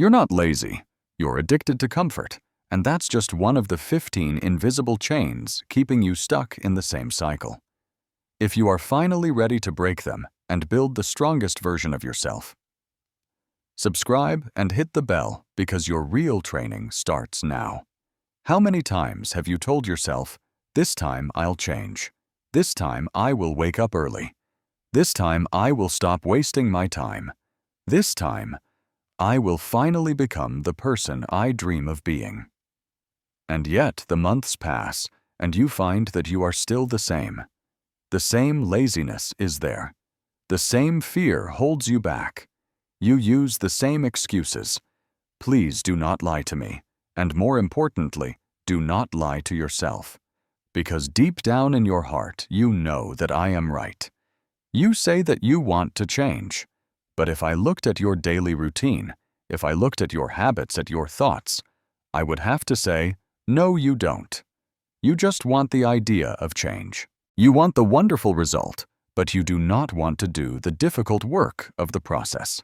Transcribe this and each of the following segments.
You're not lazy. You're addicted to comfort, and that's just one of the 15 invisible chains keeping you stuck in the same cycle. If you are finally ready to break them and build the strongest version of yourself, subscribe and hit the bell because your real training starts now. How many times have you told yourself, "This time I'll change. This time I will wake up early. This time I will stop wasting my time. This time I will finally become the person I dream of being." And yet the months pass, and you find that you are still the same. The same laziness is there. The same fear holds you back. You use the same excuses. Please do not lie to me, and more importantly, do not lie to yourself. Because deep down in your heart, you know that I am right. You say that you want to change. But if I looked at your daily routine, if I looked at your habits, at your thoughts, I would have to say, no, you don't. You just want the idea of change. You want the wonderful result, but you do not want to do the difficult work of the process.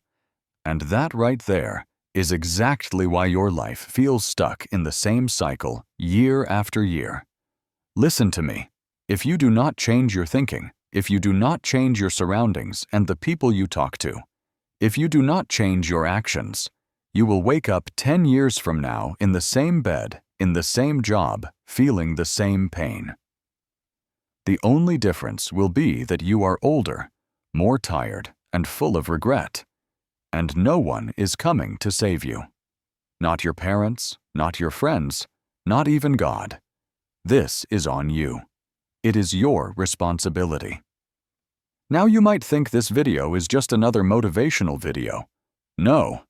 And that right there is exactly why your life feels stuck in the same cycle year after year. Listen to me. If you do not change your thinking, if you do not change your surroundings and the people you talk to, if you do not change your actions, you will wake up 10 years from now in the same bed, in the same job, feeling the same pain. The only difference will be that you are older, more tired, and full of regret. And no one is coming to save you. Not your parents, not your friends, not even God. This is on you. It is your responsibility. Now you might think this video is just another motivational video. No.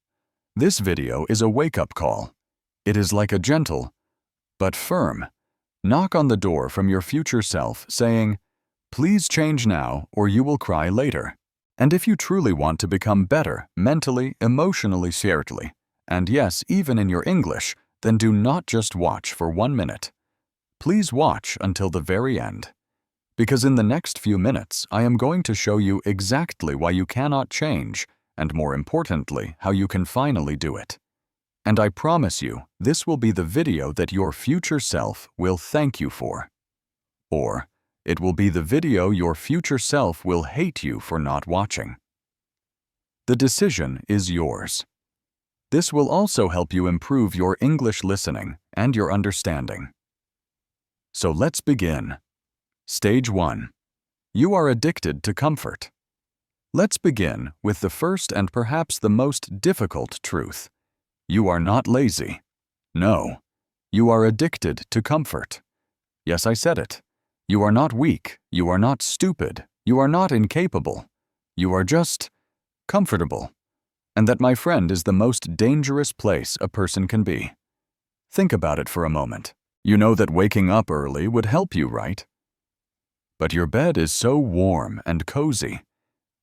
This video is a wake-up call. It is like a gentle, but firm, knock on the door from your future self saying, "Please change now or you will cry later." And if you truly want to become better mentally, emotionally, spiritually, and yes, even in your English, then do not just watch for 1 minute. Please watch until the very end. Because in the next few minutes, I am going to show you exactly why you cannot change, and more importantly, how you can finally do it. And I promise you, this will be the video that your future self will thank you for. Or, it will be the video your future self will hate you for not watching. The decision is yours. This will also help you improve your English listening and your understanding. So let's begin. Stage 1. You are addicted to comfort. Let's begin with the first and perhaps the most difficult truth. You are not lazy. No, you are addicted to comfort. Yes, I said it. You are not weak, you are not stupid, you are not incapable. You are just comfortable. And that, my friend, is the most dangerous place a person can be. Think about it for a moment. You know that waking up early would help you, right? But your bed is so warm and cozy.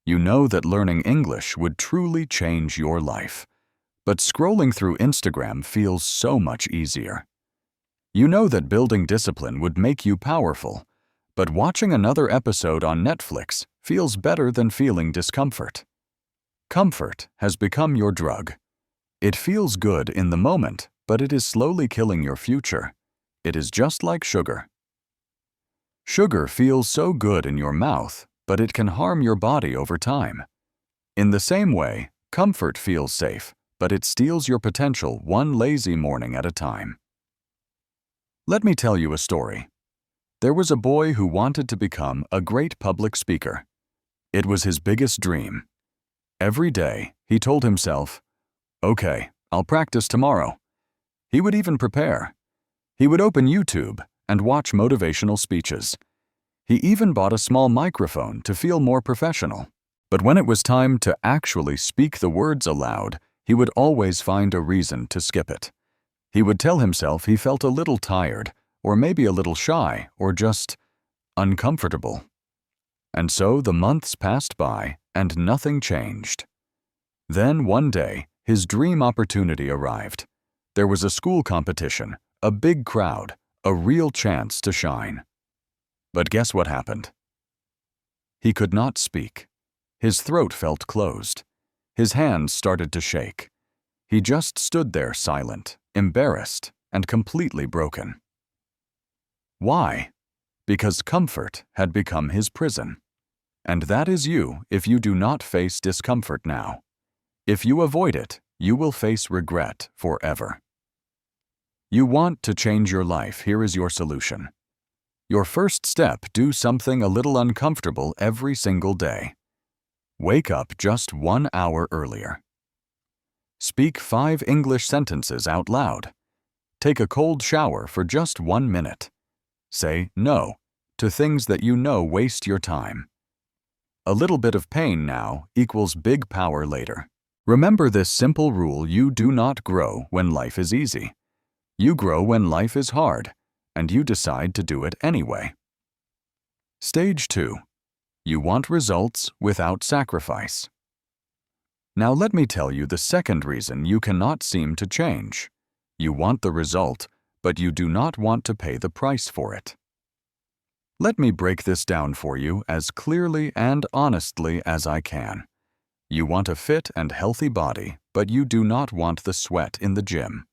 You know that learning English would truly change your life. But scrolling through Instagram feels so much easier. You know that building discipline would make you powerful, but watching another episode on Netflix feels better than feeling discomfort. Comfort has become your drug. It feels good in the moment, but it is slowly killing your future. It is just like sugar. Sugar feels so good in your mouth, but it can harm your body over time. In the same way, comfort feels safe, but it steals your potential one lazy morning at a time. Let me tell you a story. There was a boy who wanted to become a great public speaker. It was his biggest dream. Every day, he told himself, "Okay, I'll practice tomorrow." He would even prepare. He would open YouTube and watch motivational speeches. He even bought a small microphone to feel more professional. But when it was time to actually speak the words aloud, he would always find a reason to skip it. He would tell himself he felt a little tired, or maybe a little shy, or just uncomfortable. And so the months passed by, and nothing changed. Then one day, his dream opportunity arrived. There was a school competition, a big crowd, a real chance to shine. But guess what happened? He could not speak. His throat felt closed. His hands started to shake. He just stood there silent, embarrassed, and completely broken. Why? Because comfort had become his prison. And that is you if you do not face discomfort now. If you avoid it, you will face regret forever. You want to change your life. Here is your solution. Your first step: do something a little uncomfortable every single day. Wake up just 1 hour earlier. Speak 5 English sentences out loud. Take a cold shower for just 1 minute. Say no to things that you know waste your time. A little bit of pain now equals big power later. Remember this simple rule: you do not grow when life is easy. You grow when life is hard, and you decide to do it anyway. Stage 2. You want results without sacrifice. Now let me tell you the second reason you cannot seem to change. You want the result, but you do not want to pay the price for it. Let me break this down for you as clearly and honestly as I can. You want a fit and healthy body, but you do not want the sweat in the gym.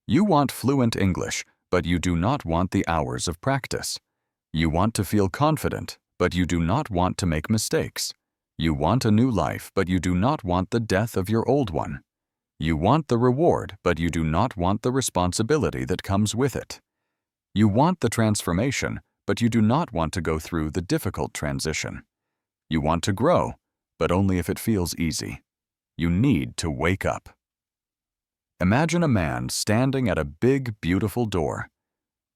You want fluent English, but you do not want the hours of practice. You want to feel confident, but you do not want to make mistakes. You want a new life, but you do not want the death of your old one. You want the reward, but you do not want the responsibility that comes with it. You want the transformation, but you do not want to go through the difficult transition. You want to grow, but only if it feels easy. You need to wake up. Imagine a man standing at a big, beautiful door.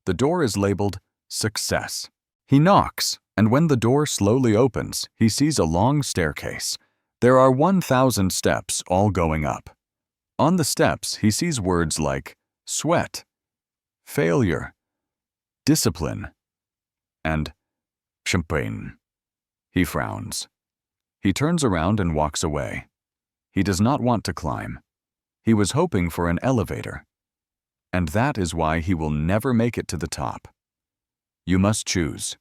The door is labeled Success. He knocks, and when the door slowly opens, he sees a long staircase. There are 1,000 steps all going up. On the steps, he sees words like sweat, failure, discipline, and champagne. He frowns. He turns around and walks away. He does not want to climb. He was hoping for an elevator. And that is why he will never make it to the top. You must choose.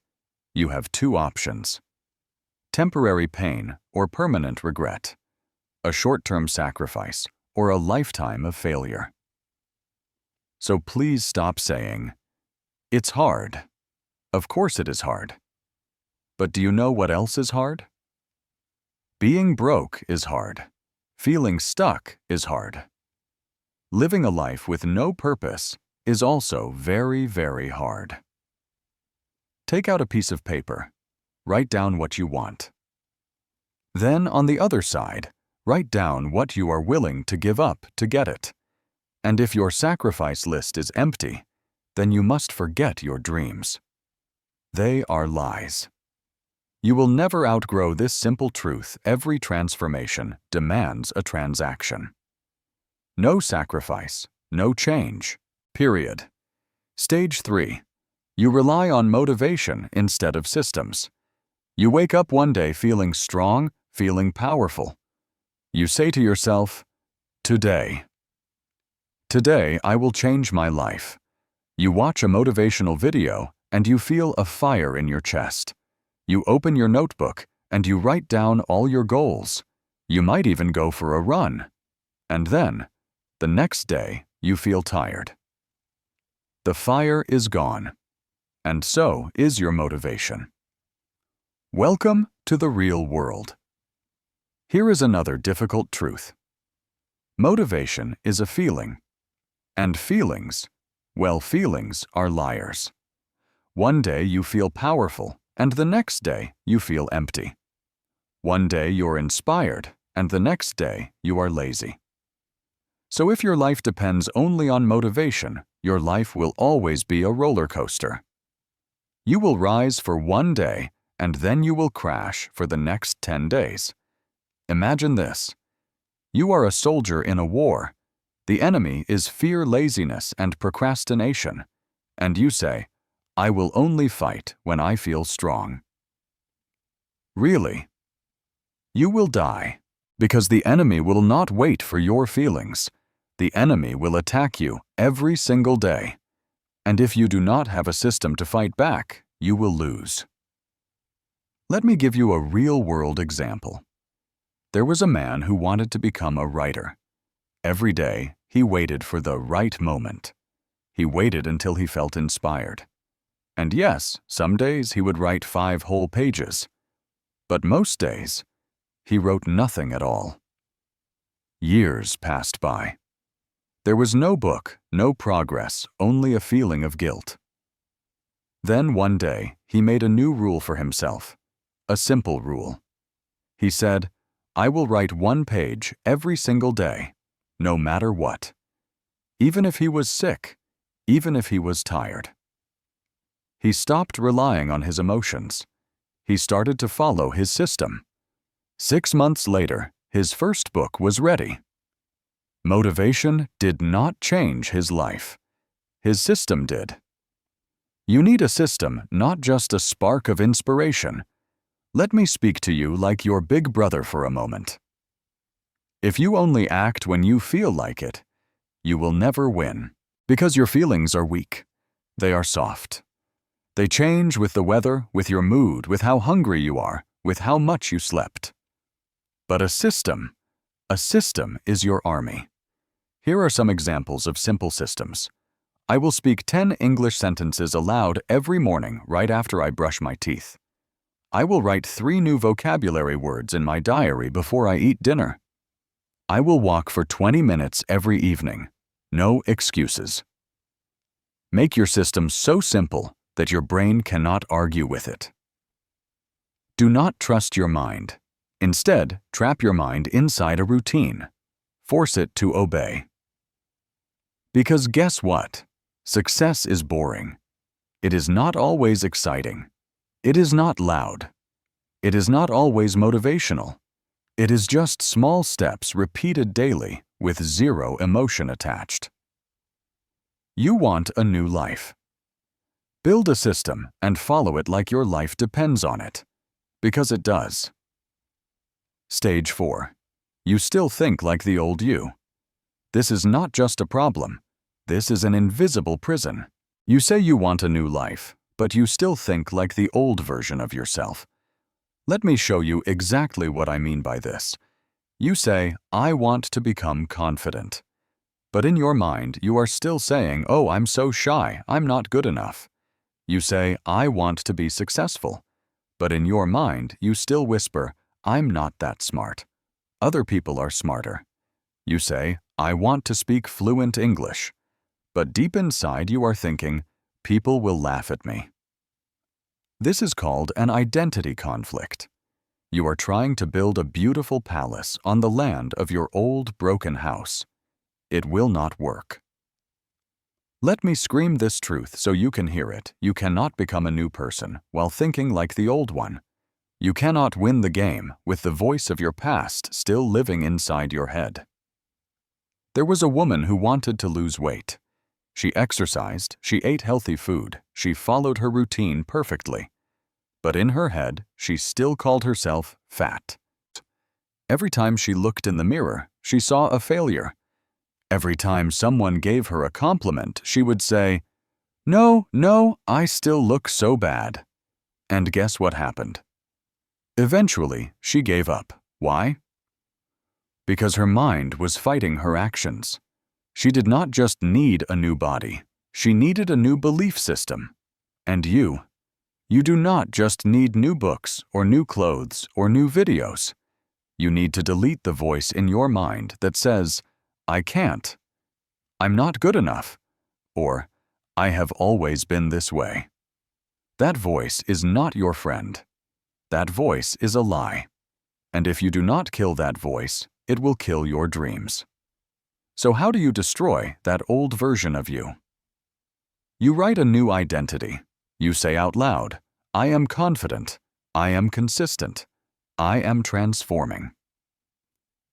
You have 2 options: temporary pain or permanent regret, a short-term sacrifice or a lifetime of failure. So please stop saying, "It's hard." Of course it is hard. But do you know what else is hard? Being broke is hard. Feeling stuck is hard. Living a life with no purpose is also very, very hard. Take out a piece of paper. Write down what you want. Then, on the other side, write down what you are willing to give up to get it. And if your sacrifice list is empty, then you must forget your dreams. They are lies. You will never outgrow this simple truth: every transformation demands a transaction. No sacrifice, no change, period. Stage 3. You rely on motivation instead of systems. You wake up one day feeling strong, feeling powerful. You say to yourself, Today I will change my life." You watch a motivational video and you feel a fire in your chest. You open your notebook and you write down all your goals. You might even go for a run. And then, the next day, you feel tired. The fire is gone, and so is your motivation. Welcome to the real world. Here is another difficult truth. Motivation is a feeling, and feelings are liars. One day you feel powerful, and the next day you feel empty. One day you're inspired, and the next day you are lazy. So if your life depends only on motivation, your life will always be a roller coaster. You will rise for one day, and then you will crash for the next 10 days. Imagine this. You are a soldier in a war. The enemy is fear, laziness, and procrastination. And you say, "I will only fight when I feel strong." Really? You will die, because the enemy will not wait for your feelings. The enemy will attack you every single day. And if you do not have a system to fight back, you will lose. Let me give you a real-world example. There was a man who wanted to become a writer. Every day, he waited for the right moment. He waited until he felt inspired. And yes, some days he would write 5 whole pages. But most days, he wrote nothing at all. Years passed by. There was no book, no progress, only a feeling of guilt. Then one day, he made a new rule for himself, a simple rule. He said, "I will write 1 page every single day, no matter what." Even if he was sick, even if he was tired. He stopped relying on his emotions. He started to follow his system. 6 months later, his first book was ready. Motivation did not change his life. His system did. You need a system, not just a spark of inspiration. Let me speak to you like your big brother for a moment. If you only act when you feel like it, you will never win, because your feelings are weak. They are soft. They change with the weather, with your mood, with how hungry you are, with how much you slept. But a system is your army. Here are some examples of simple systems. I will speak 10 English sentences aloud every morning right after I brush my teeth. I will write 3 new vocabulary words in my diary before I eat dinner. I will walk for 20 minutes every evening. No excuses. Make your system so simple that your brain cannot argue with it. Do not trust your mind. Instead, trap your mind inside a routine. Force it to obey. Because guess what? Success is boring. It is not always exciting. It is not loud. It is not always motivational. It is just small steps repeated daily with 0 emotion attached. You want a new life. Build a system and follow it like your life depends on it. Because it does. Stage 4. You still think like the old you. This is not just a problem. This is an invisible prison. You say you want a new life, but you still think like the old version of yourself. Let me show you exactly what I mean by this. You say, "I want to become confident." But in your mind, you are still saying, "Oh, I'm so shy, I'm not good enough." You say, "I want to be successful." But in your mind, you still whisper, "I'm not that smart. Other people are smarter." You say, "I want to speak fluent English." But deep inside you are thinking, "People will laugh at me." This is called an identity conflict. You are trying to build a beautiful palace on the land of your old broken house. It will not work. Let me scream this truth so you can hear it. You cannot become a new person while thinking like the old one. You cannot win the game with the voice of your past still living inside your head. There was a woman who wanted to lose weight. She exercised, she ate healthy food, she followed her routine perfectly. But in her head, she still called herself fat. Every time she looked in the mirror, she saw a failure. Every time someone gave her a compliment, she would say, "No, I still look so bad." And guess what happened? Eventually, she gave up. Why? Because her mind was fighting her actions. She did not just need a new body, she needed a new belief system. And you do not just need new books or new clothes or new videos. You need to delete the voice in your mind that says, "I can't," "I'm not good enough," or "I have always been this way." That voice is not your friend. That voice is a lie. And if you do not kill that voice, it will kill your dreams. So how do you destroy that old version of you? You write a new identity. You say out loud, "I am confident. I am consistent. I am transforming."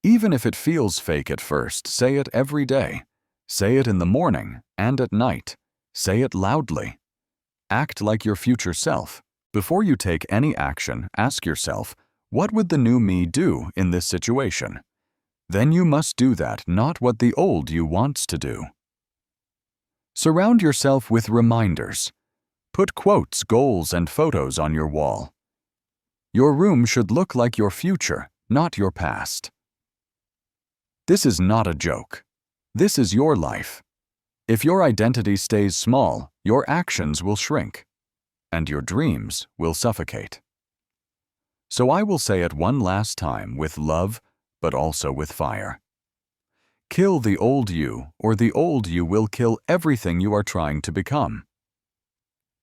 Even if it feels fake at first, say it every day. Say it in the morning and at night. Say it loudly. Act like your future self. Before you take any action, ask yourself, what would the new me do in this situation? Then you must do that, not what the old you wants to do. Surround yourself with reminders. Put quotes, goals, and photos on your wall. Your room should look like your future, not your past. This is not a joke. This is your life. If your identity stays small, your actions will shrink, and your dreams will suffocate. So I will say it one last time with love, but also with fire. Kill the old you, or the old you will kill everything you are trying to become.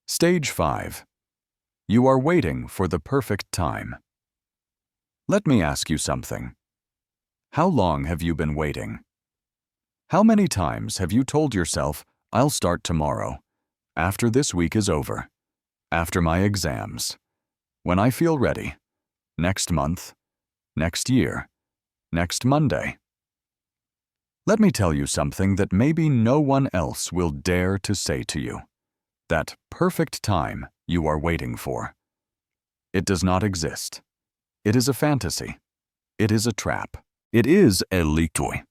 Stage 5. You are waiting for the perfect time. Let me ask you something. How long have you been waiting? How many times have you told yourself, I'll start tomorrow, after this week is over, after my exams, when I feel ready, next month, next year, next Monday? Let me tell you something that maybe no one else will dare to say to you. That perfect time you are waiting for. It does not exist. It is a fantasy. It is a trap. It is a lichtoi.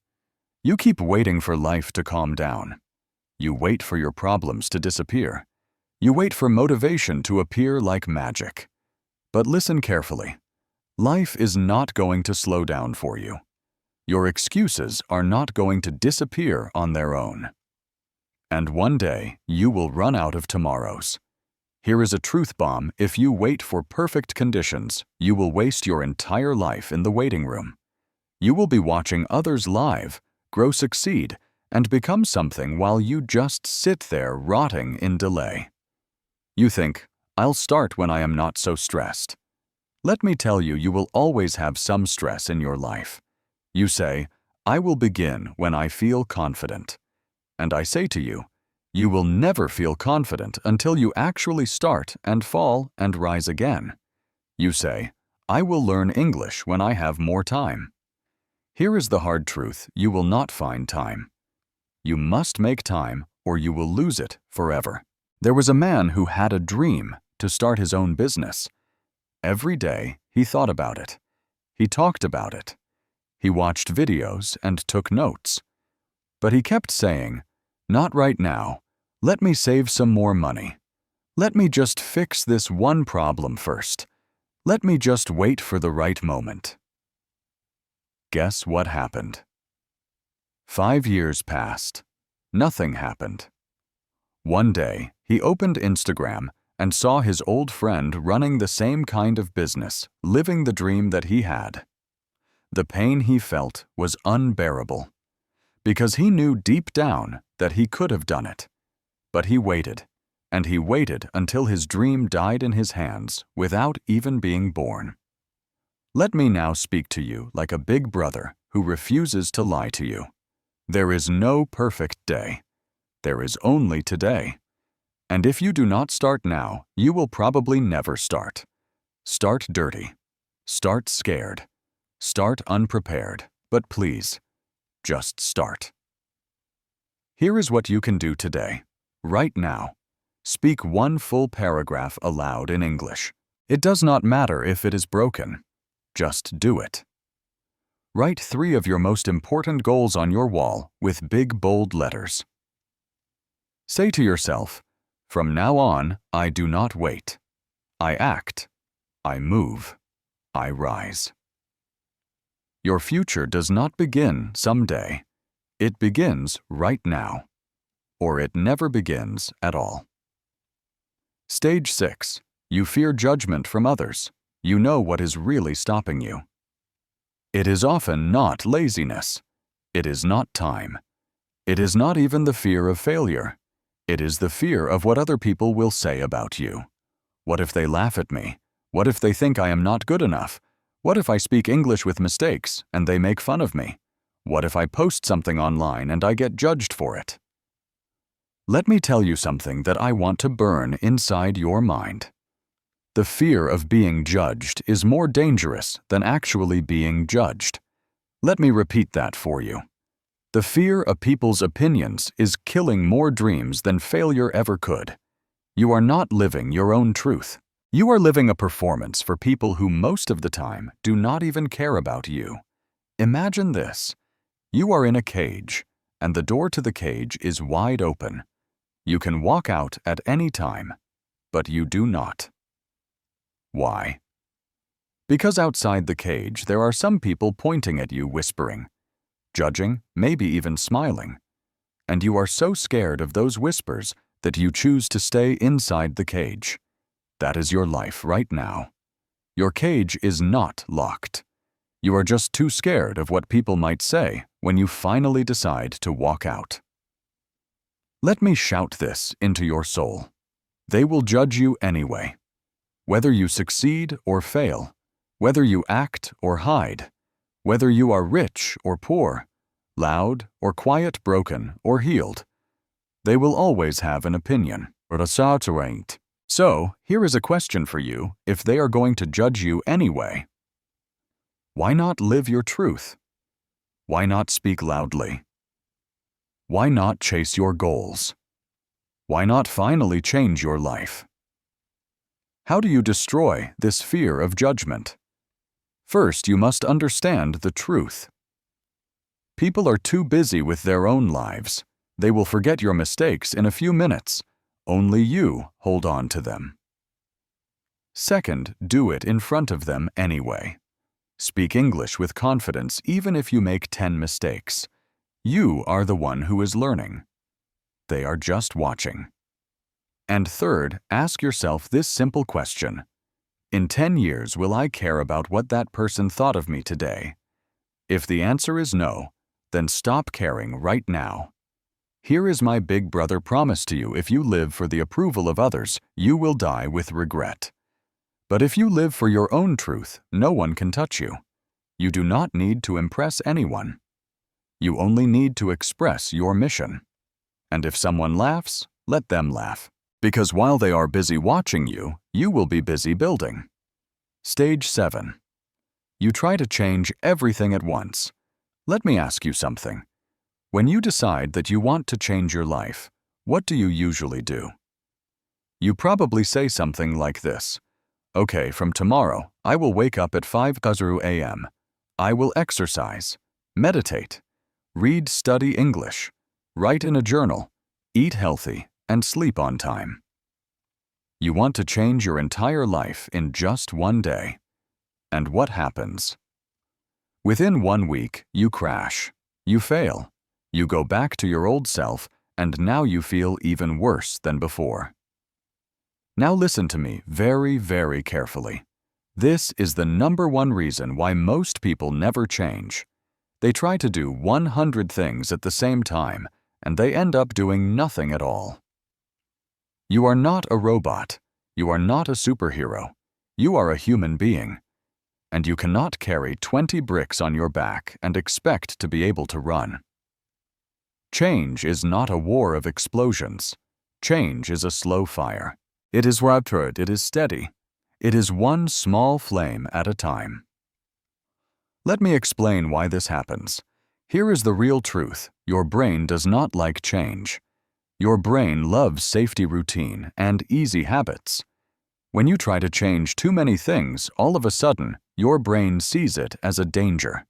You keep waiting for life to calm down. You wait for your problems to disappear. You wait for motivation to appear like magic. But listen carefully. Life is not going to slow down for you. Your excuses are not going to disappear on their own. And one day, you will run out of tomorrows. Here is a truth bomb: if you wait for perfect conditions, you will waste your entire life in the waiting room. You will be watching others live, grow, succeed, and become something while you just sit there rotting in delay. You think, I'll start when I am not so stressed. Let me tell you, you will always have some stress in your life. You say, I will begin when I feel confident. And I say to you, you will never feel confident until you actually start and fall and rise again. You say, I will learn English when I have more time. Here is the hard truth: you will not find time. You must make time or you will lose it forever. There was a man who had a dream to start his own business. Every day he thought about it. He talked about it. He watched videos and took notes. But he kept saying, not right now. Let me save some more money. Let me just fix this one problem first. Let me just wait for the right moment. Guess what happened? 5 years passed. Nothing happened. One day, he opened Instagram and saw his old friend running the same kind of business, living the dream that he had. The pain he felt was unbearable, because he knew deep down that he could have done it. But he waited, and he waited until his dream died in his hands without even being born. Let me now speak to you like a big brother who refuses to lie to you. There is no perfect day. There is only today. And if you do not start now, you will probably never start. Start dirty. Start scared. Start unprepared. But please, just start. Here is what you can do today. Right now. Speak one full paragraph aloud in English. It does not matter if it is broken. Just do it. Write 3 of your most important goals on your wall with big, bold letters. Say to yourself, from now on, I do not wait. I act. I move. I rise. Your future does not begin someday. It begins right now. Or it never begins at all. Stage 6. You fear judgment from others. You know what is really stopping you. It is often not laziness. It is not time. It is not even the fear of failure. It is the fear of what other people will say about you. What if they laugh at me? What if they think I am not good enough? What if I speak English with mistakes and they make fun of me? What if I post something online and I get judged for it? Let me tell you something that I want to burn inside your mind. The fear of being judged is more dangerous than actually being judged. Let me repeat that for you. The fear of people's opinions is killing more dreams than failure ever could. You are not living your own truth. You are living a performance for people who most of the time do not even care about you. Imagine this. You are in a cage, and the door to the cage is wide open. You can walk out at any time, but you do not. Why? Because outside the cage there are some people pointing at you whispering, judging, maybe even smiling. And you are so scared of those whispers that you choose to stay inside the cage. That is your life right now. Your cage is not locked. You are just too scared of what people might say when you finally decide to walk out. Let me shout this into your soul. They will judge you anyway. Whether you succeed or fail, whether you act or hide, whether you are rich or poor, loud or quiet, broken or healed, they will always have an opinion. So, here is a question for you if they are going to judge you anyway. Why not live your truth? Why not speak loudly? Why not chase your goals? Why not finally change your life? How do you destroy this fear of judgment? First, you must understand the truth. People are too busy with their own lives. They will forget your mistakes in a few minutes. Only you hold on to them. Second, do it in front of them anyway. Speak English with confidence even if you make 10 mistakes. You are the one who is learning. They are just watching. And third, ask yourself this simple question. In 10 years, will I care about what that person thought of me today? If the answer is no, then stop caring right now. Here is my big brother promise to you: if you live for the approval of others, you will die with regret. But if you live for your own truth, no one can touch you. You do not need to impress anyone. You only need to express your mission. And if someone laughs, let them laugh. Because while they are busy watching you, you will be busy building. Stage 7. You try to change everything at once. Let me ask you something. When you decide that you want to change your life, what do you usually do? You probably say something like this. Okay, from tomorrow, I will wake up at 5 a.m. I will exercise, meditate, read, study English, write in a journal, eat healthy, and sleep on time. You want to change your entire life in just one day. And what happens? Within 1 week, you crash, you fail, you go back to your old self, and now you feel even worse than before. Now listen to me very, very carefully. This is the #1 reason why most people never change. They try to do 100 things at the same time, and they end up doing nothing at all. You are not a robot. You are not a superhero. You are a human being. And you cannot carry 20 bricks on your back and expect to be able to run. Change is not a war of explosions. Change is a slow fire. It is rapid, it is steady. It is one small flame at a time. Let me explain why this happens. Here is the real truth. Your brain does not like change. Your brain loves safety routine and easy habits. When you try to change too many things, all of a sudden, your brain sees it as a danger.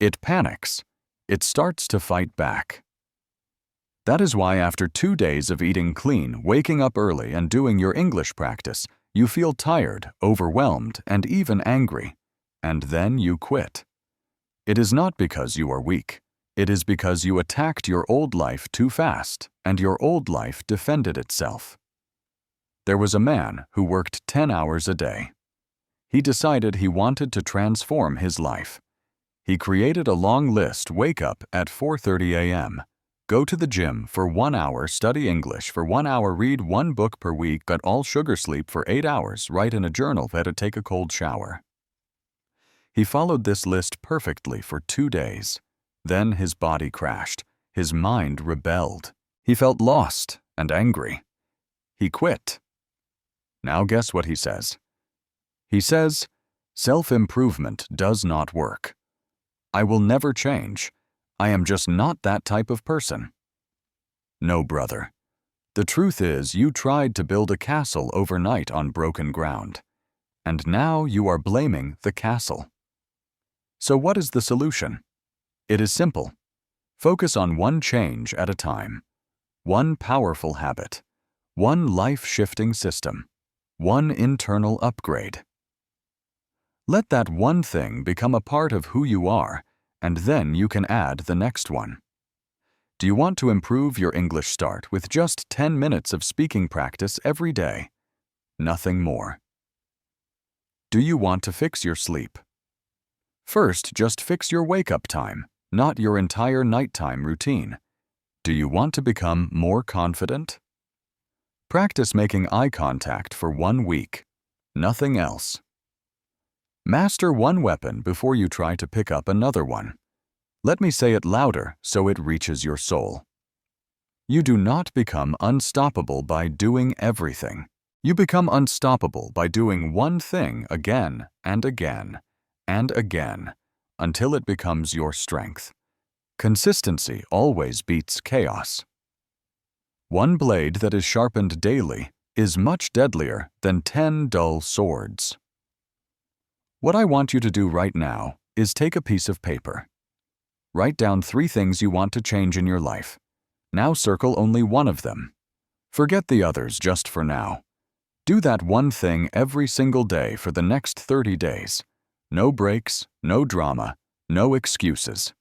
It panics. It starts to fight back. That is why after 2 days of eating clean, waking up early, and doing your English practice, you feel tired, overwhelmed, and even angry. And then you quit. It is not because you are weak. It is because you attacked your old life too fast, and your old life defended itself. There was a man who worked 10 hours a day. He decided he wanted to transform his life. He created a long list: wake up at 4:30 a.m., go to the gym for 1 hour, study English for 1 hour, read 1 book per week, get all sugar sleep for 8 hours, write in a journal, then take a cold shower. He followed this list perfectly for 2 days. Then his body crashed. His mind rebelled. He felt lost and angry. He quit. Now guess what he says? He says, self-improvement does not work. I will never change. I am just not that type of person. No, brother. The truth is, you tried to build a castle overnight on broken ground. And now you are blaming the castle. So what is the solution? It is simple. Focus on one change at a time. One powerful habit. One life-shifting system. One internal upgrade. Let that one thing become a part of who you are, and then you can add the next one. Do you want to improve your English start with just 10 minutes of speaking practice every day? Nothing more. Do you want to fix your sleep? First, just fix your wake-up time, not your entire nighttime routine. Do you want to become more confident? Practice making eye contact for 1 week. Nothing else. Master one weapon before you try to pick up another one. Let me say it louder so it reaches your soul. You do not become unstoppable by doing everything. You become unstoppable by doing one thing again and again and again until it becomes your strength. Consistency always beats chaos. One blade that is sharpened daily is much deadlier than 10 dull swords. What I want you to do right now is take a piece of paper. Write down 3 things you want to change in your life. Now circle only one of them. Forget the others just for now. Do that one thing every single day for the next 30 days. No breaks, no drama, no excuses.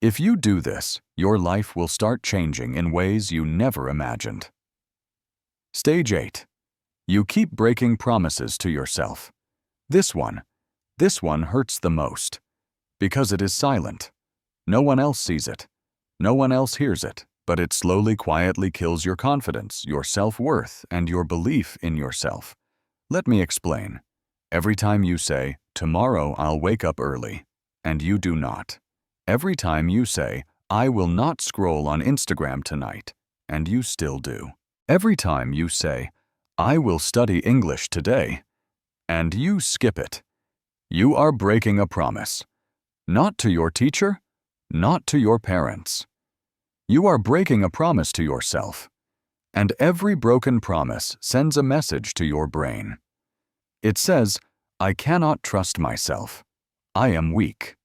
If you do this, your life will start changing in ways you never imagined. Stage 8. You keep breaking promises to yourself. This one hurts the most. Because it is silent. No one else sees it. No one else hears it, but it slowly, quietly kills your confidence, your self-worth, and your belief in yourself. Let me explain. Every time you say, "Tomorrow I'll wake up early," and you do not. Every time you say, "I will not scroll on Instagram tonight," and you still do. Every time you say, "I will study English today," and you skip it. You are breaking a promise. Not to your teacher, not to your parents. You are breaking a promise to yourself. And every broken promise sends a message to your brain. It says, "I cannot trust myself. I am weak.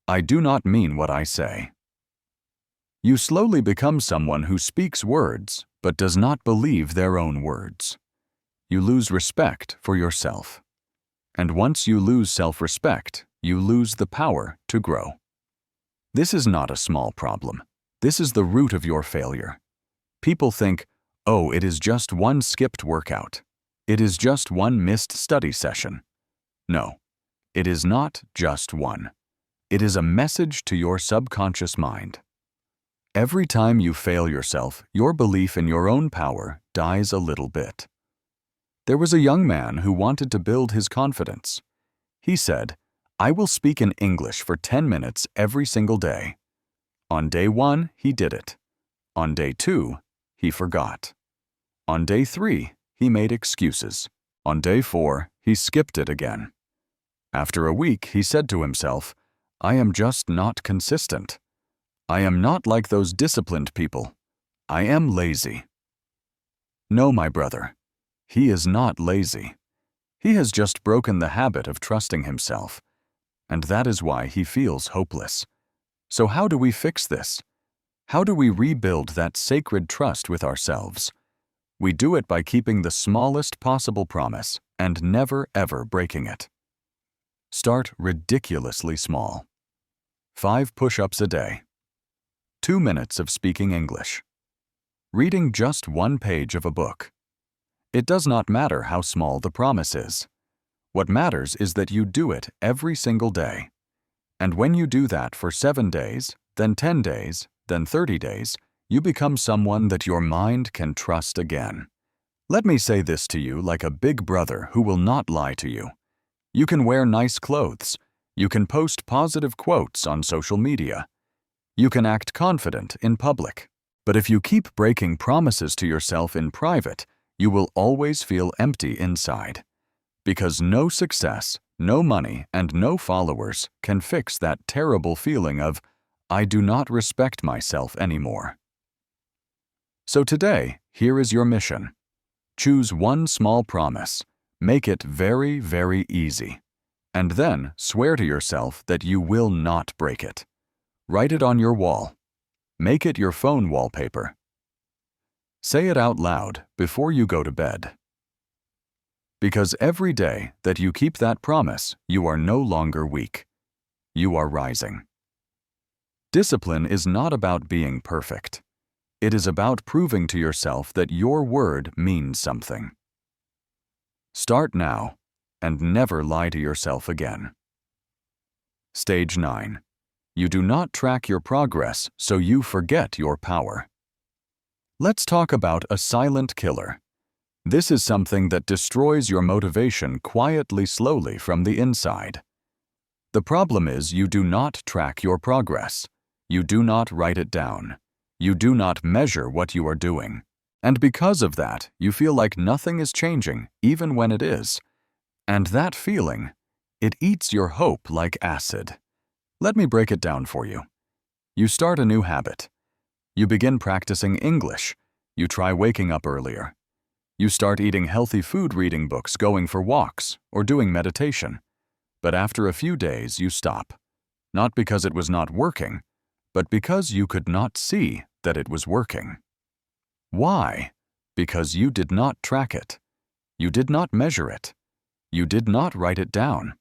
I do not mean what I say." You slowly become someone who speaks words but does not believe their own words. You lose respect for yourself. And once you lose self-respect, you lose the power to grow. This is not a small problem. This is the root of your failure. People think, "Oh, it is just one skipped workout. It is just one missed study session." No, it is not just one. It is a message to your subconscious mind. Every time you fail yourself, your belief in your own power dies a little bit. There was a young man who wanted to build his confidence. He said, "I will speak in English for 10 minutes every single day." On day 1, he did it. On day 2, he forgot. On day 3, he made excuses. On day 4, he skipped it again. After a week, he said to himself, "I am just not consistent. I am not like those disciplined people. I am lazy." No, my brother, he is not lazy. He has just broken the habit of trusting himself, and that is why he feels hopeless. So how do we fix this? How do we rebuild that sacred trust with ourselves? We do it by keeping the smallest possible promise and never ever breaking it. Start ridiculously small. 5 push-ups a day. 2 minutes of speaking English. Reading just 1 page of a book. It does not matter how small the promise is. What matters is that you do it every single day. And when you do that for 7 days, then 10 days, then 30 days, you become someone that your mind can trust again. Let me say this to you like a big brother who will not lie to you. You can wear nice clothes. You can post positive quotes on social media. You can act confident in public. But if you keep breaking promises to yourself in private, you will always feel empty inside. Because no success, no money, and no followers can fix that terrible feeling of, "I do not respect myself anymore." So today, here is your mission. Choose one small promise. Make it very, very easy. And then swear to yourself that you will not break it. Write it on your wall. Make it your phone wallpaper. Say it out loud before you go to bed. Because every day that you keep that promise, you are no longer weak. You are rising. Discipline is not about being perfect. It is about proving to yourself that your word means something. Start now, and never lie to yourself again. Stage 9. You do not track your progress, so you forget your power. Let's talk about a silent killer. This is something that destroys your motivation quietly, slowly from the inside. The problem is you do not track your progress. You do not write it down. You do not measure what you are doing. And because of that, you feel like nothing is changing, even when it is. And that feeling, it eats your hope like acid. Let me break it down for you. You start a new habit. You begin practicing English. You try waking up earlier. You start eating healthy food, reading books, going for walks, or doing meditation. But after a few days, you stop. Not because it was not working, but because you could not see that it was working. Why? Because you did not track it. You did not measure it. You did not write it down.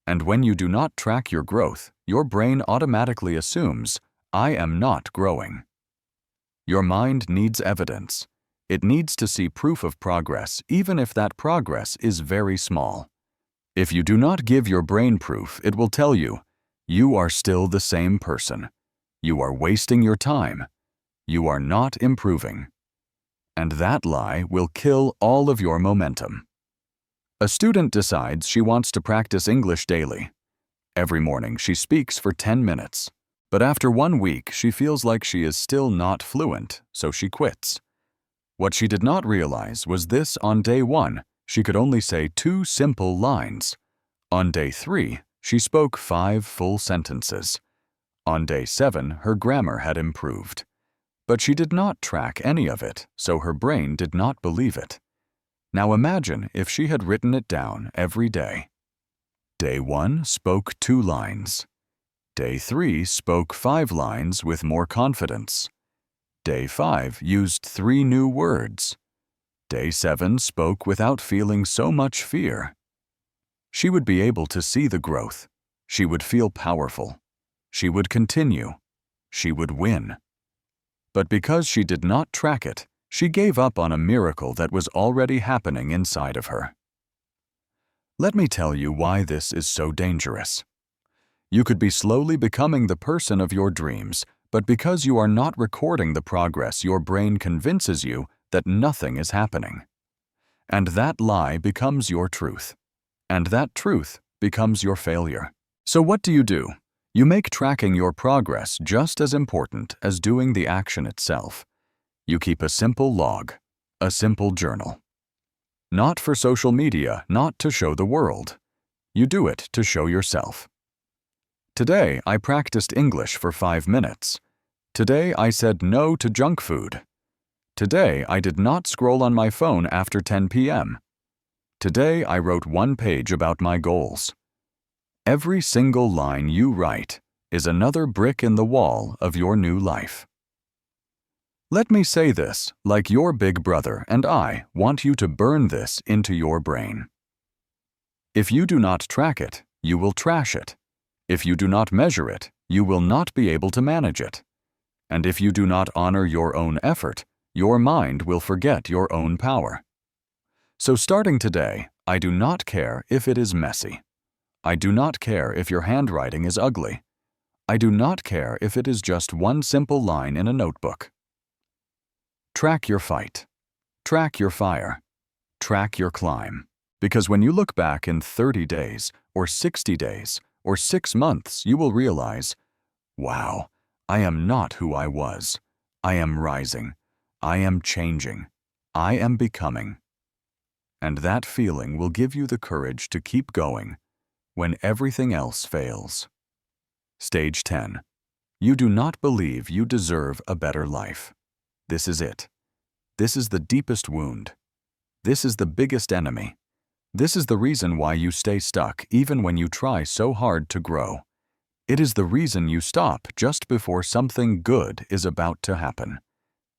And when you do not track your growth, your brain automatically assumes, I am not growing. Your mind needs evidence. It needs to see proof of progress, even if that progress is very small. If you do not give your brain proof, it will tell you, you are still the same person. You are wasting your time. You are not improving. And that lie will kill all of your momentum. A student decides she wants to practice English daily. Every morning she speaks for 10 minutes. But after 1 week, she feels like she is still not fluent, so she quits. What she did not realize was this: on day 1, she could only say 2 simple lines. On day 3, she spoke 5 full sentences. On day 7, her grammar had improved. But she did not track any of it, so her brain did not believe it. Now imagine if she had written it down every day. Day 1 spoke 2 lines. Day 3 spoke 5 lines with more confidence. Day 5 used 3 new words. Day 7 spoke without feeling so much fear. She would be able to see the growth. She would feel powerful. She would continue. She would win. But because she did not track it, she gave up on a miracle that was already happening inside of her. Let me tell you why this is so dangerous. You could be slowly becoming the person of your dreams, but because you are not recording the progress, your brain convinces you that nothing is happening. And that lie becomes your truth. And that truth becomes your failure. So what do? You make tracking your progress just as important as doing the action itself. You keep a simple log, a simple journal. Not for social media, not to show the world. You do it to show yourself. Today, I practiced English for 5 minutes. Today, I said no to junk food. Today, I did not scroll on my phone after 10 p.m. Today, I wrote 1 page about my goals. Every single line you write is another brick in the wall of your new life. Let me say this, like your big brother, and I want you to burn this into your brain. If you do not track it, you will trash it. If you do not measure it, you will not be able to manage it. And if you do not honor your own effort, your mind will forget your own power. So starting today, I do not care if it is messy. I do not care if your handwriting is ugly. I do not care if it is just 1 simple line in a notebook. Track your fight. Track your fire. Track your climb. Because when you look back in 30 days, or 60 days, or 6 months, you will realize, wow, I am not who I was. I am rising. I am changing. I am becoming. And that feeling will give you the courage to keep going when everything else fails. Stage 10. You do not believe you deserve a better life. This is it. This is the deepest wound. This is the biggest enemy. This is the reason why you stay stuck even when you try so hard to grow. It is the reason you stop just before something good is about to happen.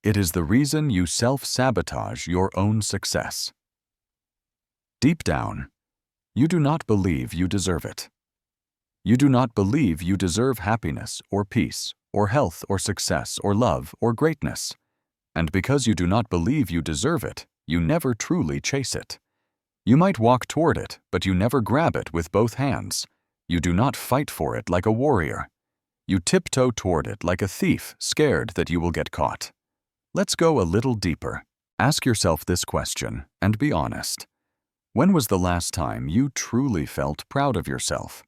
It is the reason you self-sabotage your own success. Deep down, you do not believe you deserve it. You do not believe you deserve happiness or peace or health or success or love or greatness. And because you do not believe you deserve it, you never truly chase it. You might walk toward it, but you never grab it with both hands. You do not fight for it like a warrior. You tiptoe toward it like a thief, scared that you will get caught. Let's go a little deeper. Ask yourself this question and be honest. When was the last time you truly felt proud of yourself?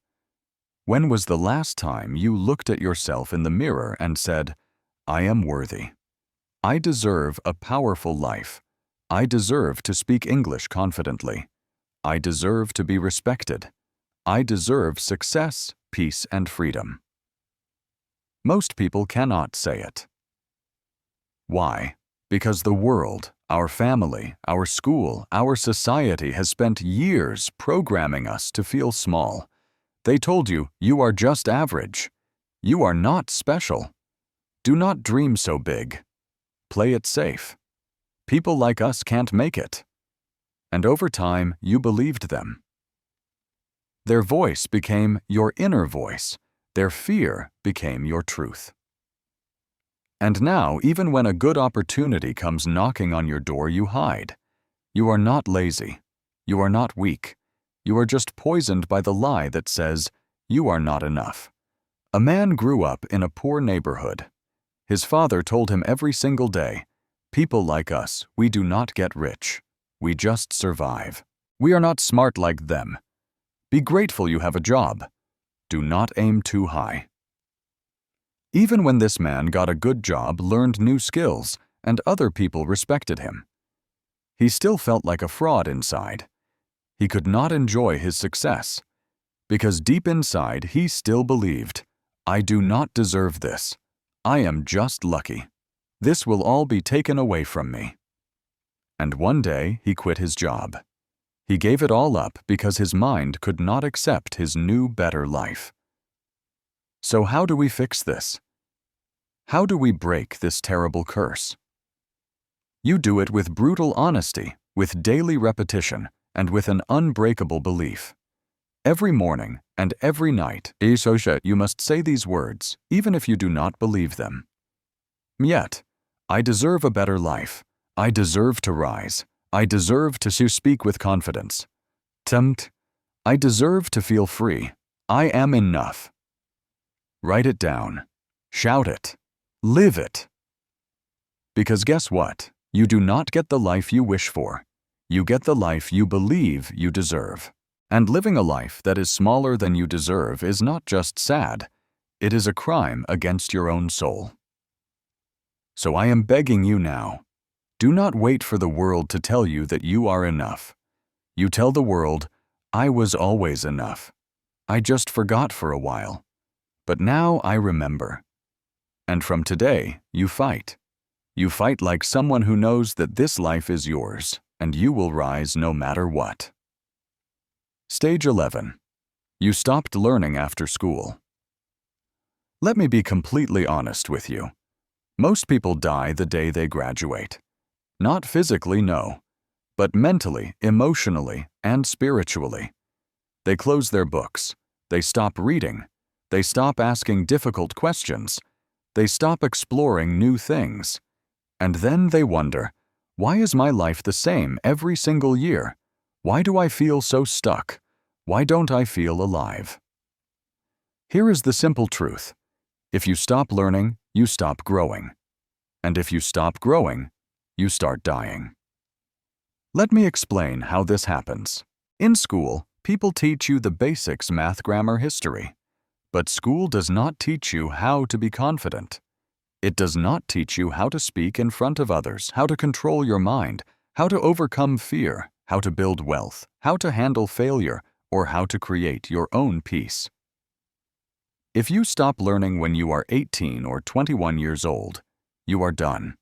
When was the last time you looked at yourself in the mirror and said, "I am worthy. I deserve a powerful life. I deserve to speak English confidently. I deserve to be respected. I deserve success, peace, and freedom." Most people cannot say it. Why? Because the world, our family, our school, our society has spent years programming us to feel small. They told you, you are just average. You are not special. Do not dream so big. Play it safe. People like us can't make it. And over time, you believed them. Their voice became your inner voice. Their fear became your truth. And now, even when a good opportunity comes knocking on your door, you hide. You are not lazy. You are not weak. You are just poisoned by the lie that says, you are not enough. A man grew up in a poor neighborhood. His father told him every single day, "People like us, we do not get rich. We just survive. We are not smart like them. Be grateful you have a job. Do not aim too high." Even when this man got a good job, learned new skills, and other people respected him, he still felt like a fraud inside. He could not enjoy his success, because deep inside he still believed, "I do not deserve this. I am just lucky. This will all be taken away from me." And one day he quit his job. He gave it all up because his mind could not accept his new, better life. So how do we fix this? How do we break this terrible curse? You do it with brutal honesty, with daily repetition, and with an unbreakable belief. Every morning and every night, you must say these words, even if you do not believe them. Yet, I deserve a better life. I deserve to rise. I deserve to speak with confidence. I deserve to feel free. I am enough. Write it down. Shout it. Live it. Because guess what? You do not get the life you wish for. You get the life you believe you deserve. And living a life that is smaller than you deserve is not just sad, it is a crime against your own soul. So I am begging you now, do not wait for the world to tell you that you are enough. You tell the world, "I was always enough. I just forgot for a while. But now I remember." And from today, you fight. You fight like someone who knows that this life is yours, and you will rise no matter what. Stage 11. You stopped learning after school. Let me be completely honest with you. Most people die the day they graduate. Not physically, no, but mentally, emotionally, and spiritually. They close their books. They stop reading. They stop asking difficult questions. They stop exploring new things. And then they wonder, why is my life the same every single year? Why do I feel so stuck? Why don't I feel alive? Here is the simple truth. If you stop learning, you stop growing. And if you stop growing, you start dying. Let me explain how this happens. In school, people teach you the basics: math, grammar, history. But school does not teach you how to be confident. It does not teach you how to speak in front of others, how to control your mind, how to overcome fear, how to build wealth, how to handle failure, or how to create your own peace. If you stop learning when you are 18 or 21 years old, you are done.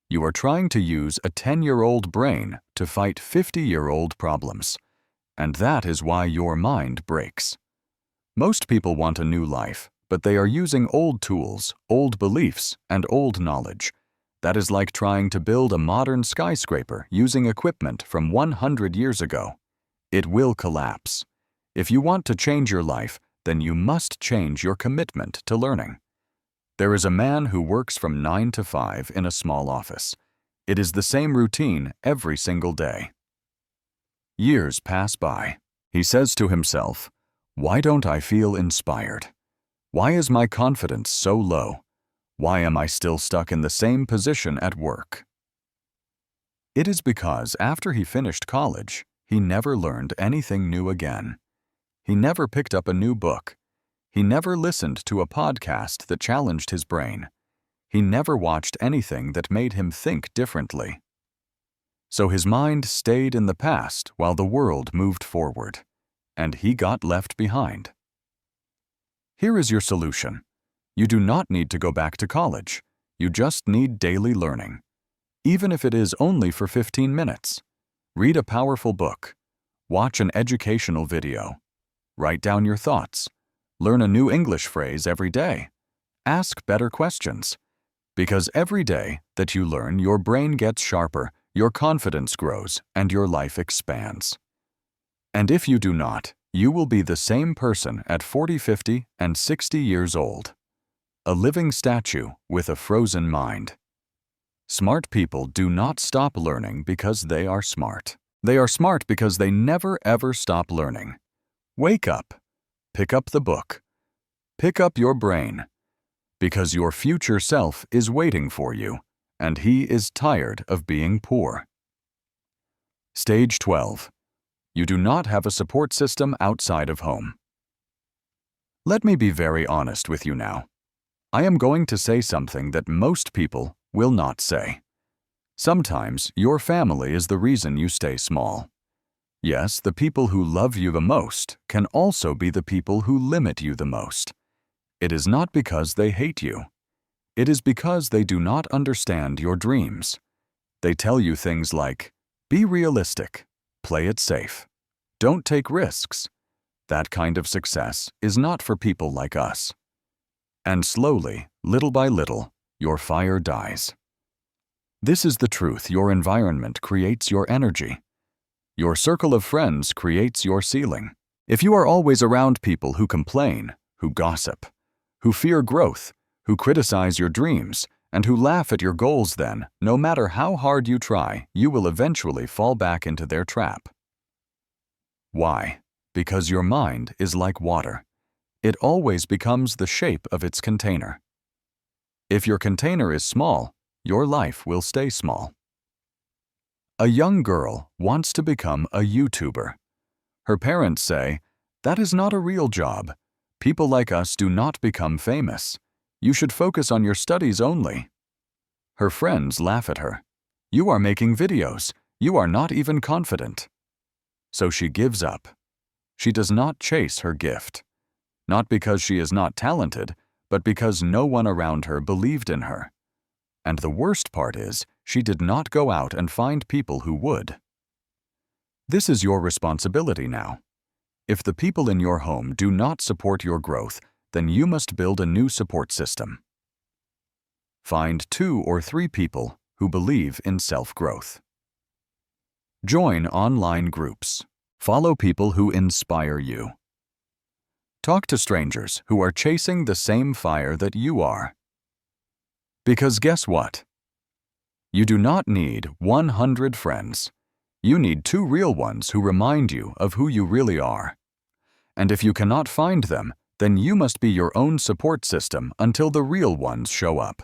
You are trying to use a 10-year-old brain to fight 50-year-old problems. And that is why your mind breaks. Most people want a new life, but they are using old tools, old beliefs, and old knowledge. That is like trying to build a modern skyscraper using equipment from 100 years ago. It will collapse. If you want to change your life, then you must change your commitment to learning. There is a man who works from 9 to 5 in a small office. It is the same routine every single day. Years pass by. He says to himself, "Why don't I feel inspired? Why is my confidence so low? Why am I still stuck in the same position at work?" It is because after he finished college, he never learned anything new again. He never picked up a new book. He never listened to a podcast that challenged his brain. He never watched anything that made him think differently. So his mind stayed in the past while the world moved forward, and he got left behind. Here is your solution. You do not need to go back to college. You just need daily learning. Even if it is only for 15 minutes. Read a powerful book. Watch an educational video. Write down your thoughts. Learn a new English phrase every day. Ask better questions. Because every day that you learn, your brain gets sharper, your confidence grows, and your life expands. And if you do not, you will be the same person at 40, 50, and 60 years old. A living statue with a frozen mind. Smart people do not stop learning because they are smart. They are smart because they never ever stop learning. Wake up. Pick up the book. Pick up your brain. Because your future self is waiting for you, and he is tired of being poor. Stage 12. You do not have a support system outside of home. Let me be very honest with you now. I am going to say something that most people will not say. Sometimes your family is the reason you stay small. Yes, the people who love you the most can also be the people who limit you the most. It is not because they hate you. It is because they do not understand your dreams. They tell you things like, "Be realistic, play it safe, don't take risks." That kind of success is not for people like us. And slowly, little by little, your fire dies. This is the truth. Your environment creates your energy. Your circle of friends creates your ceiling. If you are always around people who complain, who gossip, who fear growth, who criticize your dreams, and who laugh at your goals, then, no matter how hard you try, you will eventually fall back into their trap. Why? Because your mind is like water. It always becomes the shape of its container. If your container is small, your life will stay small. A young girl wants to become a YouTuber. Her parents say, "That is not a real job. People like us do not become famous. You should focus on your studies only." Her friends laugh at her. "You are making videos. You are not even confident." So she gives up. She does not chase her gift. Not because she is not talented, but because no one around her believed in her. And the worst part is, she did not go out and find people who would. This is your responsibility now. If the people in your home do not support your growth, then you must build a new support system. Find 2 or 3 people who believe in self-growth. Join online groups. Follow people who inspire you. Talk to strangers who are chasing the same fire that you are. Because guess what? You do not need 100 friends. You need 2 real ones who remind you of who you really are. And if you cannot find them, then you must be your own support system until the real ones show up.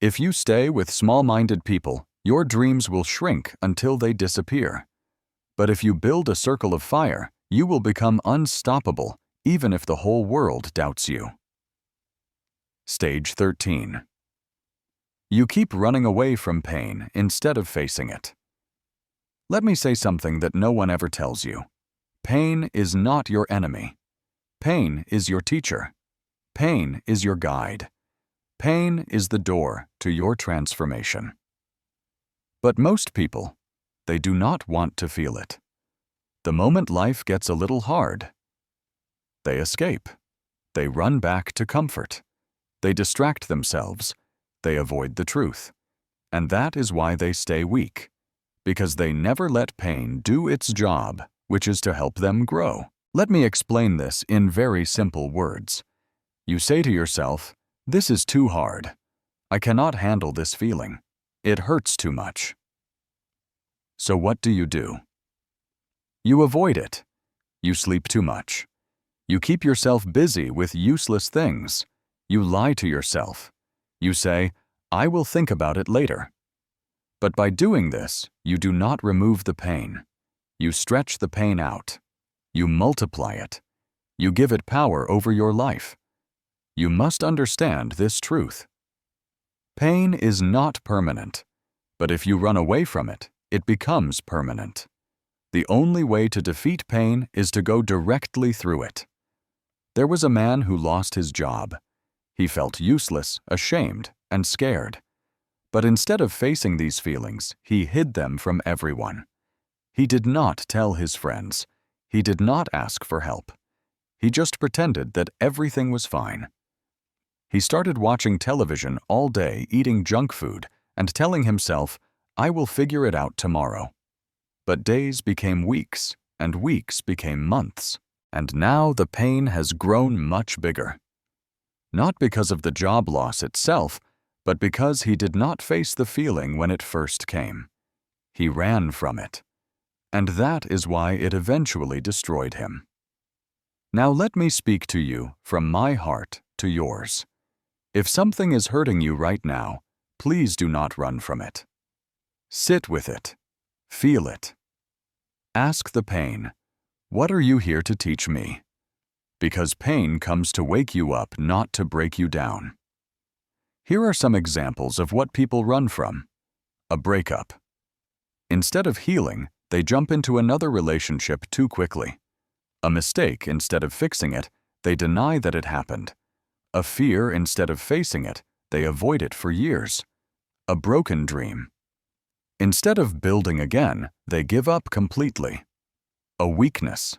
If you stay with small-minded people, your dreams will shrink until they disappear. But if you build a circle of fire, you will become unstoppable, even if the whole world doubts you. Stage 13. You keep running away from pain instead of facing it. Let me say something that no one ever tells you. Pain is not your enemy. Pain is your teacher. Pain is your guide. Pain is the door to your transformation. But most people, they do not want to feel it. The moment life gets a little hard, they escape. They run back to comfort. They distract themselves. They avoid the truth. And that is why they stay weak, because they never let pain do its job, which is to help them grow. Let me explain this in very simple words. You say to yourself, "This is too hard. I cannot handle this feeling. It hurts too much." So what do? You avoid it. You sleep too much. You keep yourself busy with useless things. You lie to yourself. You say, "I will think about it later." But by doing this, you do not remove the pain. You stretch the pain out. You multiply it. You give it power over your life. You must understand this truth. Pain is not permanent, but if you run away from it, it becomes permanent. The only way to defeat pain is to go directly through it. There was a man who lost his job. He felt useless, ashamed, and scared. But instead of facing these feelings, he hid them from everyone. He did not tell his friends. He did not ask for help. He just pretended that everything was fine. He started watching television all day, eating junk food, and telling himself, "I will figure it out tomorrow." But days became weeks, and weeks became months, and now the pain has grown much bigger. Not because of the job loss itself, but because he did not face the feeling when it first came. He ran from it. And that is why it eventually destroyed him. Now let me speak to you from my heart to yours. If something is hurting you right now, please do not run from it. Sit with it. Feel it. Ask the pain, "What are you here to teach me?" Because pain comes to wake you up, not to break you down. Here are some examples of what people run from. A breakup. Instead of healing, they jump into another relationship too quickly. A mistake, instead of fixing it, they deny that it happened. A fear, instead of facing it, they avoid it for years. A broken dream. Instead of building again, they give up completely. A weakness.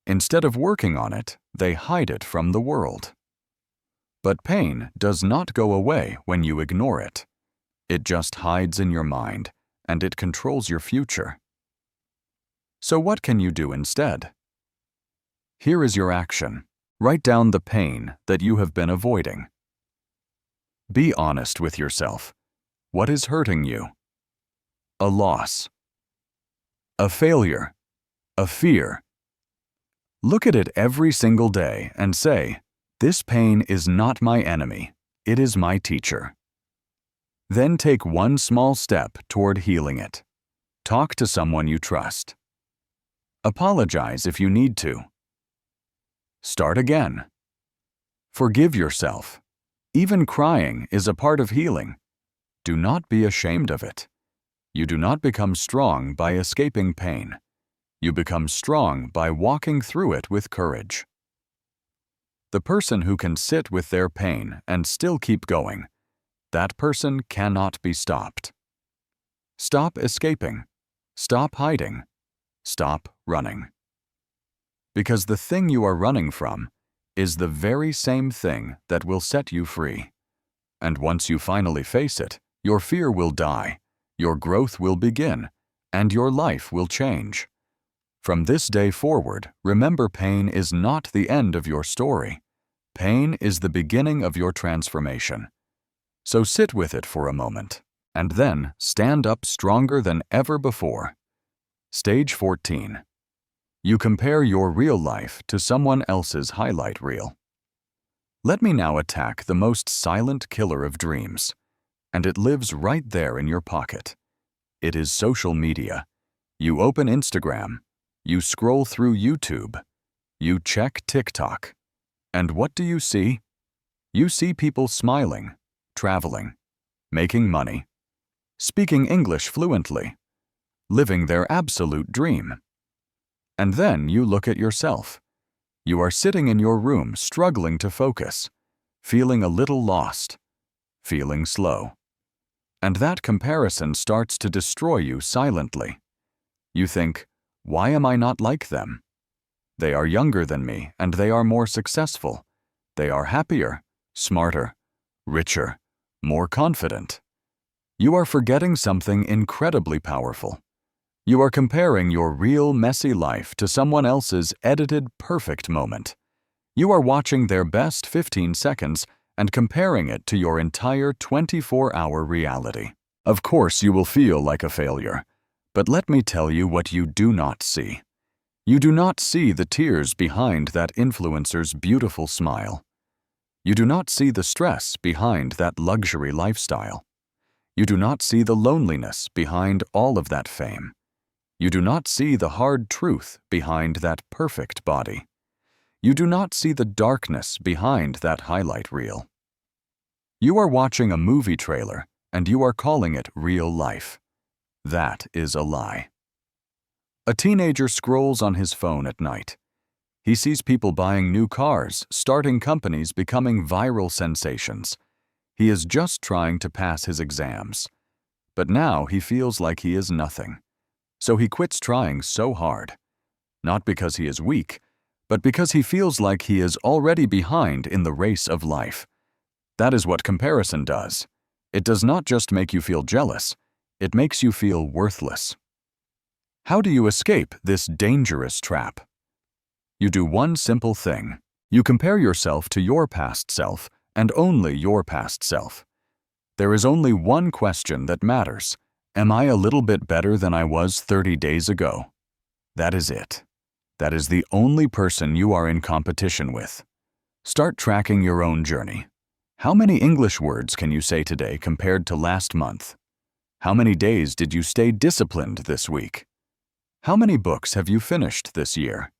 Instead of working on it, they hide it from the world. But pain does not go away when you ignore it. It just hides in your mind, and it controls your future. So what can you do instead? Here is your action. Write down the pain that you have been avoiding. Be honest with yourself. What is hurting you? A loss. A failure. A fear. Look at it every single day and say, "This pain is not my enemy, it is my teacher." Then take one small step toward healing it. Talk to someone you trust. Apologize if you need to. Start again. Forgive yourself. Even crying is a part of healing. Do not be ashamed of it. You do not become strong by escaping pain. You become strong by walking through it with courage. The person who can sit with their pain and still keep going, that person cannot be stopped. Stop escaping. Stop hiding. Stop running. Because the thing you are running from is the very same thing that will set you free. And once you finally face it, your fear will die, your growth will begin, and your life will change. From this day forward, remember, pain is not the end of your story. Pain is the beginning of your transformation. So sit with it for a moment, and then stand up stronger than ever before. Stage 14. You compare your real life to someone else's highlight reel. Let me now attack the most silent killer of dreams, and it lives right there in your pocket. It is social media. You open Instagram, you scroll through YouTube, you check TikTok, and what do you see? You see people smiling, traveling, making money, speaking English fluently, living their absolute dream. And then you look at yourself. You are sitting in your room struggling to focus, feeling a little lost, feeling slow. And that comparison starts to destroy you silently. You think, "Why am I not like them? They are younger than me and they are more successful. They are happier, smarter, richer, more confident." You are forgetting something incredibly powerful. You are comparing your real messy life to someone else's edited perfect moment. You are watching their best 15 seconds and comparing it to your entire 24-hour reality. Of course, you will feel like a failure, but let me tell you what you do not see. You do not see the tears behind that influencer's beautiful smile. You do not see the stress behind that luxury lifestyle. You do not see the loneliness behind all of that fame. You do not see the hard truth behind that perfect body. You do not see the darkness behind that highlight reel. You are watching a movie trailer and you are calling it real life. That is a lie. A teenager scrolls on his phone at night. He sees people buying new cars, starting companies, becoming viral sensations. He is just trying to pass his exams. But now he feels like he is nothing. So he quits trying so hard. Not because he is weak, but because he feels like he is already behind in the race of life. That is what comparison does. It does not just make you feel jealous, it makes you feel worthless. How do you escape this dangerous trap? You do one simple thing. You compare yourself to your past self and only your past self. There is only one question that matters. Am I a little bit better than I was 30 days ago? That is it. That is the only person you are in competition with. Start tracking your own journey. How many English words can you say today compared to last month? How many days did you stay disciplined this week? How many books have you finished this year?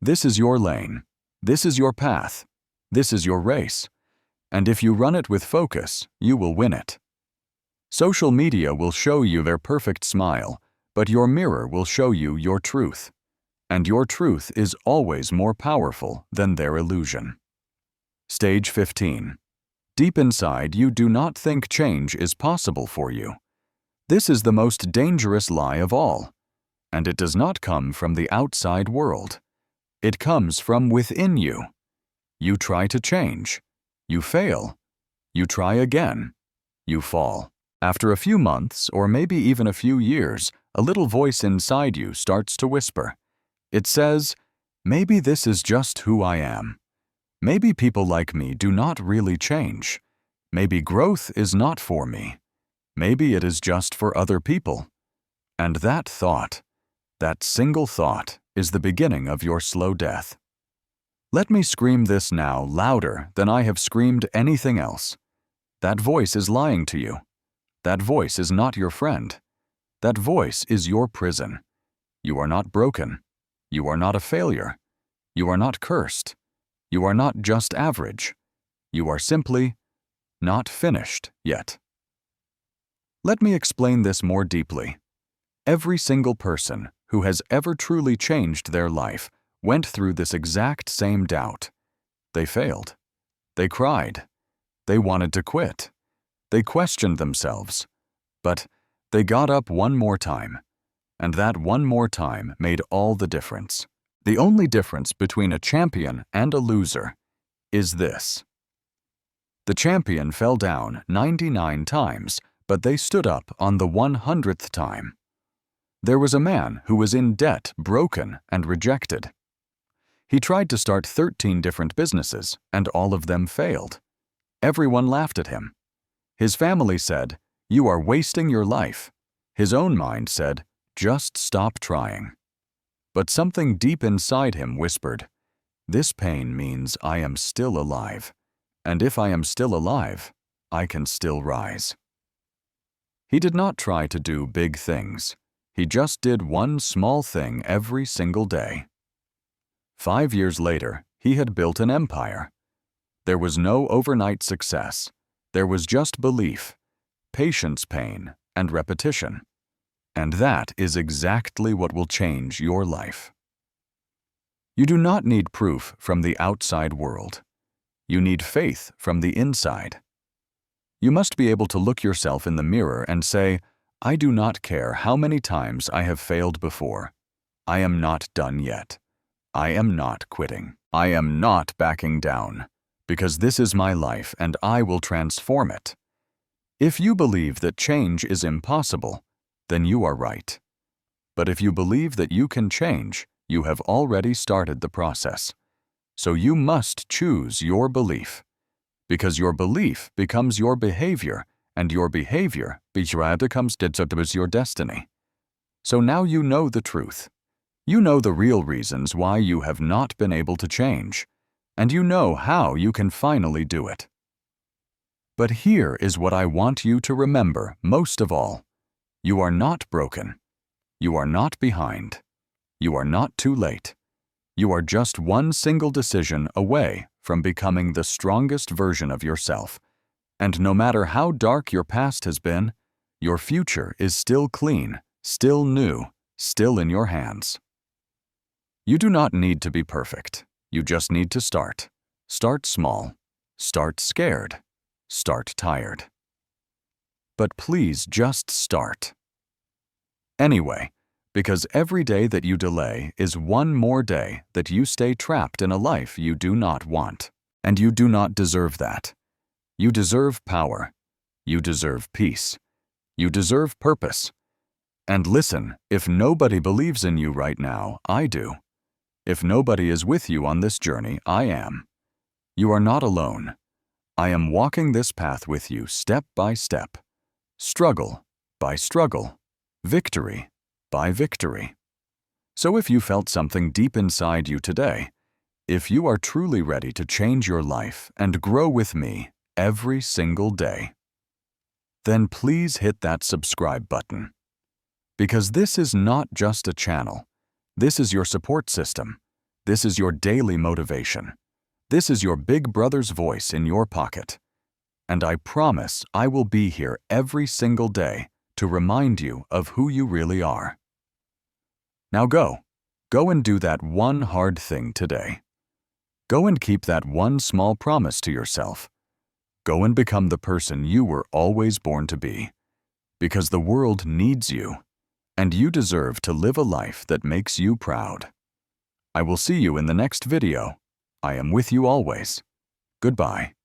This is your lane. This is your path. This is your race. And if you run it with focus, you will win it. Social media will show you their perfect smile, but your mirror will show you your truth. And your truth is always more powerful than their illusion. Stage 15. Deep inside, you do not think change is possible for you. This is the most dangerous lie of all. And it does not come from the outside world. It comes from within you. You try to change. You fail. You try again. You fall. After a few months, or maybe even a few years, a little voice inside you starts to whisper. It says, maybe this is just who I am. Maybe people like me do not really change. Maybe growth is not for me. Maybe it is just for other people. And that thought, that single thought, is the beginning of your slow death. Let me scream this now louder than I have screamed anything else. That voice is lying to you. That voice is not your friend. That voice is your prison. You are not broken. You are not a failure. You are not cursed. You are not just average. You are simply not finished yet. Let me explain this more deeply. Every single person who has ever truly changed their life went through this exact same doubt. They failed. They cried. They wanted to quit. They questioned themselves. But they got up one more time. And that one more time made all the difference. The only difference between a champion and a loser is this. The champion fell down 99 times, but they stood up on the 100th time. There was a man who was in debt, broken, and rejected. He tried to start 13 different businesses, and all of them failed. Everyone laughed at him. His family said, "You are wasting your life." His own mind said, "Just stop trying." But something deep inside him whispered, "This pain means I am still alive. And if I am still alive, I can still rise." He did not try to do big things. He just did one small thing every single day. 5 years later, he had built an empire. There was no overnight success. There was just belief, patience, pain, and repetition. And that is exactly what will change your life. You do not need proof from the outside world. You need faith from the inside. You must be able to look yourself in the mirror and say, "I do not care how many times I have failed before. I am not done yet. I am not quitting. I am not backing down, because this is my life and I will transform it." If you believe that change is impossible, then you are right. But if you believe that you can change, you have already started the process. So you must choose your belief. Because your belief becomes your behavior, and your behavior becomes your destiny. So now you know the truth. You know the real reasons why you have not been able to change, and you know how you can finally do it. But here is what I want you to remember most of all. You are not broken. You are not behind. You are not too late. You are just one single decision away from becoming the strongest version of yourself. And no matter how dark your past has been, your future is still clean, still new, still in your hands. You do not need to be perfect. You just need to start. Start small. Start scared. Start tired. But please just start. Anyway, because every day that you delay is one more day that you stay trapped in a life you do not want. And you do not deserve that. You deserve power. You deserve peace. You deserve purpose. And listen, if nobody believes in you right now, I do. If nobody is with you on this journey, I am. You are not alone. I am walking this path with you step by step, struggle by struggle, victory by victory. So if you felt something deep inside you today, if you are truly ready to change your life and grow with me every single day, then please hit that subscribe button. Because this is not just a channel. This is your support system. This is your daily motivation. This is your big brother's voice in your pocket. And I promise I will be here every single day to remind you of who you really are. Now go and do that one hard thing today. Go and keep that one small promise to yourself. Go and become the person you were always born to be. Because the world needs you, and you deserve to live a life that makes you proud. I will see you in the next video. I am with you always. Goodbye.